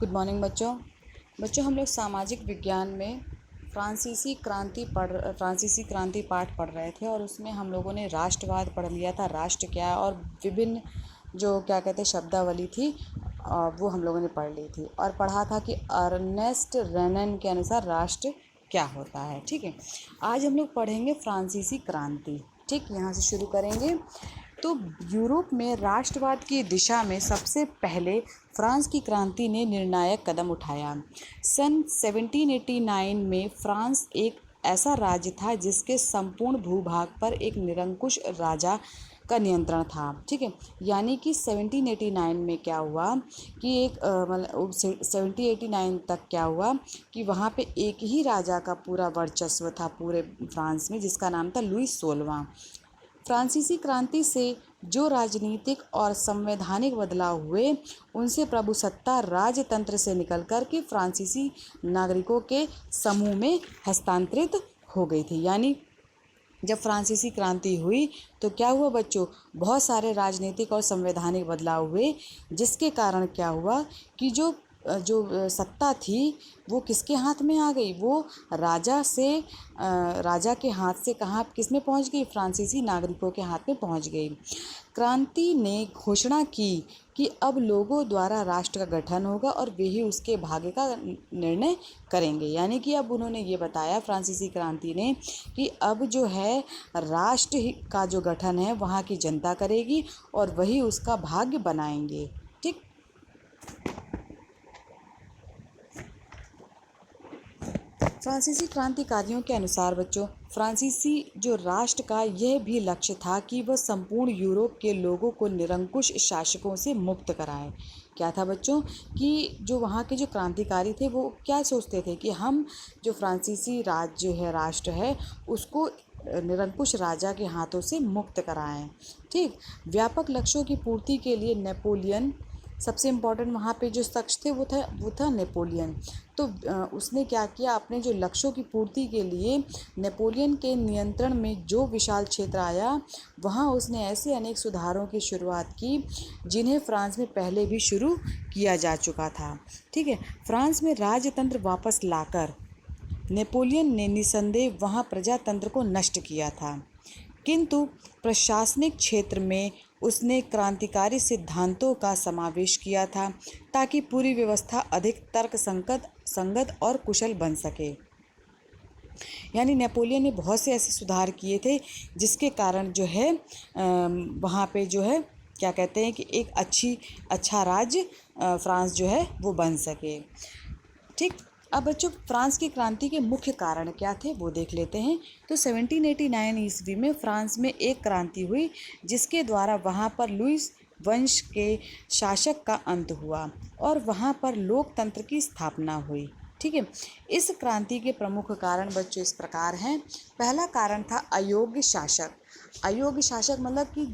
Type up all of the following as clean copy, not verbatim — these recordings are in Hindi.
गुड मॉर्निंग बच्चों। हम लोग सामाजिक विज्ञान में फ्रांसीसी क्रांति पाठ पढ़ रहे थे और उसमें हम लोगों ने राष्ट्रवाद पढ़ लिया था, राष्ट्र क्या है, और विभिन्न जो क्या कहते हैं शब्दावली थी वो हम लोगों ने पढ़ ली थी और पढ़ा था कि अर्नेस्ट रेनन के अनुसार राष्ट्र क्या होता है। ठीक है, आज हम लोग पढ़ेंगे फ्रांसीसी क्रांति। ठीक, यहाँ से शुरू करेंगे। तो यूरोप में राष्ट्रवाद की दिशा में सबसे पहले फ्रांस की क्रांति ने निर्णायक कदम उठाया। सन 1789 में फ्रांस एक ऐसा राज्य था जिसके संपूर्ण भूभाग पर एक निरंकुश राजा का नियंत्रण था। ठीक है, यानी कि 1789 में क्या हुआ कि एक 1789 तक क्या हुआ कि वहाँ पे एक ही राजा का पूरा वर्चस्व था पूरे फ्रांस में, जिसका नाम था लुई 16वां। फ्रांसीसी क्रांति से जो राजनीतिक और संवैधानिक बदलाव हुए उनसे प्रभुसत्ता राजतंत्र से निकलकर के फ्रांसीसी नागरिकों के समूह में हस्तांतरित हो गई थी। यानी जब फ्रांसीसी क्रांति हुई तो क्या हुआ बच्चों, बहुत सारे राजनीतिक और संवैधानिक बदलाव हुए, जिसके कारण क्या हुआ कि जो सत्ता थी वो किसके हाथ में आ गई, वो राजा के हाथ से कहाँ किस में पहुँच गई, फ्रांसीसी नागरिकों के हाथ में पहुँच गई। क्रांति ने घोषणा की कि अब लोगों द्वारा राष्ट्र का गठन होगा और वे ही उसके भाग्य का निर्णय करेंगे। यानी कि अब उन्होंने ये बताया फ्रांसीसी क्रांति ने कि अब जो है राष्ट्र का जो गठन है वहाँ की जनता करेगी और वही उसका भाग्य बनाएंगे। ठीक, फ्रांसीसी क्रांतिकारियों के अनुसार बच्चों, फ्रांसीसी जो राष्ट्र का यह भी लक्ष्य था कि वह संपूर्ण यूरोप के लोगों को निरंकुश शासकों से मुक्त कराए। क्या था बच्चों कि जो वहाँ के जो क्रांतिकारी थे वो क्या सोचते थे कि हम जो फ्रांसीसी राष्ट्र है उसको निरंकुश राजा के हाथों से मुक्त कराएं। ठीक, व्यापक लक्ष्यों की पूर्ति के लिए नेपोलियन सबसे इम्पॉर्टेंट वहाँ पे जो शख्स थे वो था नेपोलियन। तो उसने क्या किया, अपने जो लक्ष्यों की पूर्ति के लिए नेपोलियन के नियंत्रण में जो विशाल क्षेत्र आया वहाँ उसने ऐसे अनेक सुधारों की शुरुआत की जिन्हें फ्रांस में पहले भी शुरू किया जा चुका था। ठीक है, फ्रांस में राजतंत्र वापस लाकर नेपोलियन ने निसंदेह वहाँ प्रजातंत्र को नष्ट किया था, किंतु प्रशासनिक क्षेत्र में उसने क्रांतिकारी सिद्धांतों का समावेश किया था ताकि पूरी व्यवस्था अधिक तर्क संगत और कुशल बन सके। यानी नेपोलियन ने बहुत से ऐसे सुधार किए थे जिसके कारण जो है वहाँ पे जो है क्या कहते हैं कि एक अच्छा राज्य फ्रांस जो है वो बन सके। ठीक, अब बच्चों फ्रांस की क्रांति के मुख्य कारण क्या थे वो देख लेते हैं। तो 1789 ईस्वी में फ्रांस में एक क्रांति हुई जिसके द्वारा वहाँ पर लुईस वंश के शासक का अंत हुआ और वहाँ पर लोकतंत्र की स्थापना हुई। ठीक है, इस क्रांति के प्रमुख कारण बच्चों इस प्रकार हैं। पहला कारण था अयोग्य शासक। अयोग्य शासक मतलब कि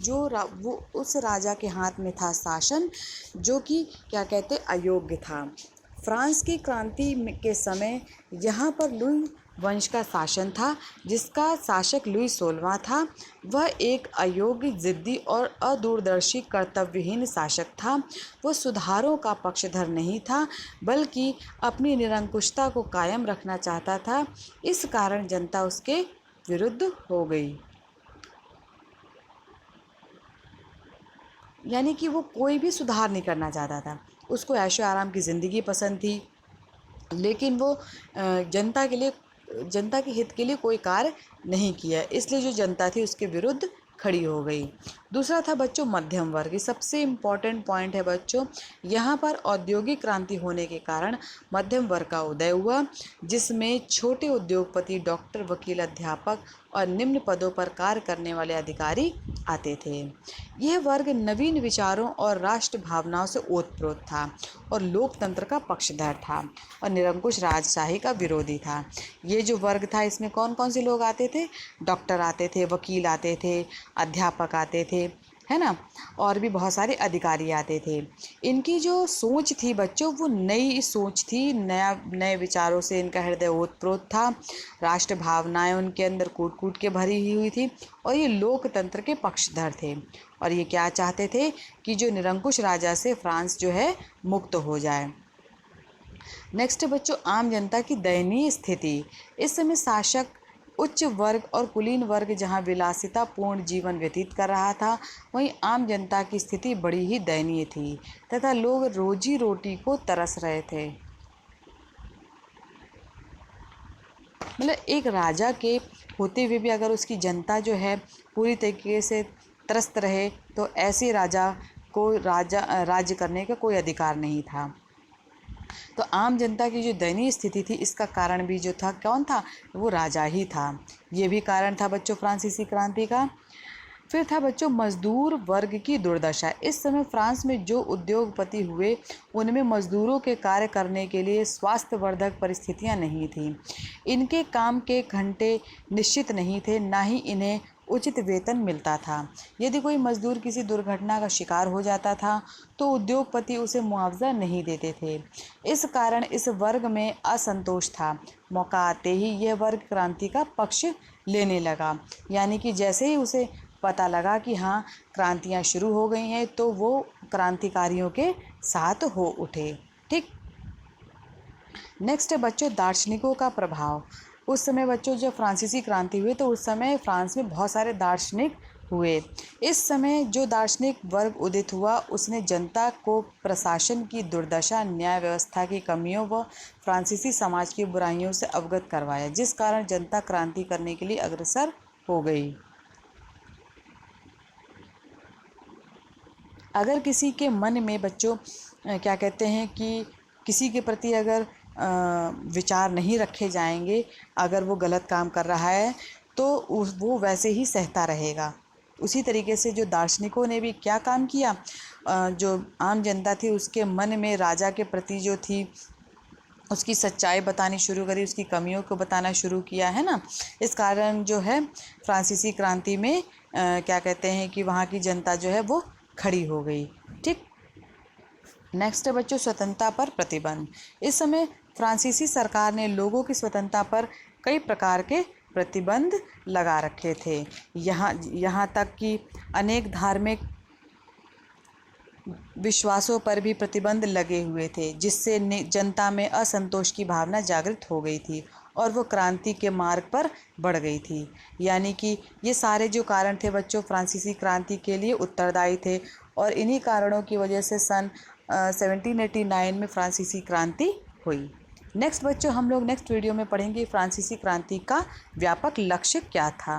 वो उस राजा के हाथ में था शासन जो कि क्या कहते अयोग्य था। फ्रांस की क्रांति के समय यहाँ पर लुई वंश का शासन था जिसका शासक लुई 16वां था। वह एक अयोग्य, जिद्दी और अदूरदर्शी कर्तव्यहीन शासक था। वह सुधारों का पक्षधर नहीं था बल्कि अपनी निरंकुशता को कायम रखना चाहता था। इस कारण जनता उसके विरुद्ध हो गई। यानी कि वो कोई भी सुधार नहीं करना चाहता था, उसको ऐशो आराम की ज़िंदगी पसंद थी, लेकिन वो जनता के हित के लिए कोई कार्य नहीं किया, इसलिए जो जनता थी उसके विरुद्ध खड़ी हो गई। दूसरा था बच्चों मध्यम वर्ग। ये सबसे इम्पॉर्टेंट पॉइंट है बच्चों। यहाँ पर औद्योगिक क्रांति होने के कारण मध्यम वर्ग का उदय हुआ जिसमें छोटे उद्योगपति, डॉक्टर, वकील, अध्यापक और निम्न पदों पर कार्य करने वाले अधिकारी आते थे। यह वर्ग नवीन विचारों और राष्ट्र भावनाओं से ओतप्रोत था और लोकतंत्र का पक्षधर था और निरंकुश राजशाही का विरोधी था। ये जो वर्ग था इसमें कौन कौन से लोग आते थे, डॉक्टर आते थे, वकील आते थे, अध्यापक आते थे, है ना, और भी बहुत सारे अधिकारी आते थे। इनकी जो सोच थी बच्चों वो नई सोच थी, नए विचारों से इनका हृदय ओतप्रोत था। राष्ट्र भावनाएं उनके अंदर कूट कूट के भरी हुई थी और ये लोकतंत्र के पक्षधर थे और ये क्या चाहते थे कि जो निरंकुश राजा से फ्रांस जो है मुक्त हो जाए। नेक्स्ट बच्चों, आम जनता की दयनीय स्थिति। इस समय शासक उच्च वर्ग और कुलीन वर्ग जहां विलासितापूर्ण जीवन व्यतीत कर रहा था, वहीं आम जनता की स्थिति बड़ी ही दयनीय थी तथा लोग रोजी रोटी को तरस रहे थे। मतलब एक राजा के होते हुए भी अगर उसकी जनता जो है पूरी तरीके से त्रस्त रहे, तो ऐसे राजा को राज्य करने का कोई अधिकार नहीं था। तो आम जनता की जो दयनीय स्थिति थी, इसका कारण भी जो था, कौन था? वो राजा ही था। ये भी कारण था बच्चों फ्रांसीसी क्रांति का। फिर था बच्चों मजदूर वर्ग की दुर्दशा। इस समय फ्रांस में जो उद्योगपति हुए, उनमें मजदूरों के कार्य करने के लिए स्वास्थ्यवर्धक परिस्थितियां नहीं थीं। इनके काम के घंटे निश्चित नहीं थे, ना ही इन्हें उचित वेतन मिलता था। यदि कोई मजदूर किसी दुर्घटना का शिकार हो जाता था, तो उद्योगपति उसे मुआवजा नहीं देते थे। इस कारण इस वर्ग में असंतोष था। मौका आते ही यह वर्ग क्रांति का पक्ष लेने लगा। यानी कि जैसे ही उसे पता लगा कि हाँ क्रांतियाँ शुरू हो गई हैं, तो वो क्रांतिकारियों के साथ हो उठे। ठीक। नेक्स्ट है बच्चों दार्शनिकों का प्रभाव। उस समय बच्चों जब फ्रांसीसी क्रांति हुई, तो उस समय फ्रांस में बहुत सारे दार्शनिक हुए। इस समय जो दार्शनिक वर्ग उदित हुआ, उसने जनता को प्रशासन की दुर्दशा, न्याय व्यवस्था की कमियों व फ्रांसीसी समाज की बुराइयों से अवगत करवाया, जिस कारण जनता क्रांति करने के लिए अग्रसर हो गई। अगर किसी के मन में बच्चों क्या कहते हैं कि किसी के प्रति अगर विचार नहीं रखे जाएंगे, अगर वो गलत काम कर रहा है, तो वो वैसे ही सहता रहेगा। उसी तरीके से जो दार्शनिकों ने भी क्या काम किया, जो आम जनता थी उसके मन में राजा के प्रति जो थी, उसकी सच्चाई बतानी शुरू करी, उसकी कमियों को बताना शुरू किया, है ना। इस कारण जो है फ्रांसीसी क्रांति में क्या कहते हैं कि वहाँ की जनता जो है वो खड़ी हो गई। ठीक। नेक्स्ट है बच्चों स्वतंत्रता पर प्रतिबंध। इस समय फ्रांसीसी सरकार ने लोगों की स्वतंत्रता पर कई प्रकार के प्रतिबंध लगा रखे थे। यहाँ तक कि अनेक धार्मिक विश्वासों पर भी प्रतिबंध लगे हुए थे, जिससे जनता में असंतोष की भावना जागृत हो गई थी और वो क्रांति के मार्ग पर बढ़ गई थी। यानी कि ये सारे जो कारण थे बच्चों फ्रांसीसी क्रांति के लिए उत्तरदायी थे, और इन्हीं कारणों की वजह से सन 1789 में फ्रांसीसी क्रांति हुई। नेक्स्ट बच्चों हम लोग नेक्स्ट वीडियो में पढ़ेंगे फ्रांसीसी क्रांति का व्यापक लक्ष्य क्या था।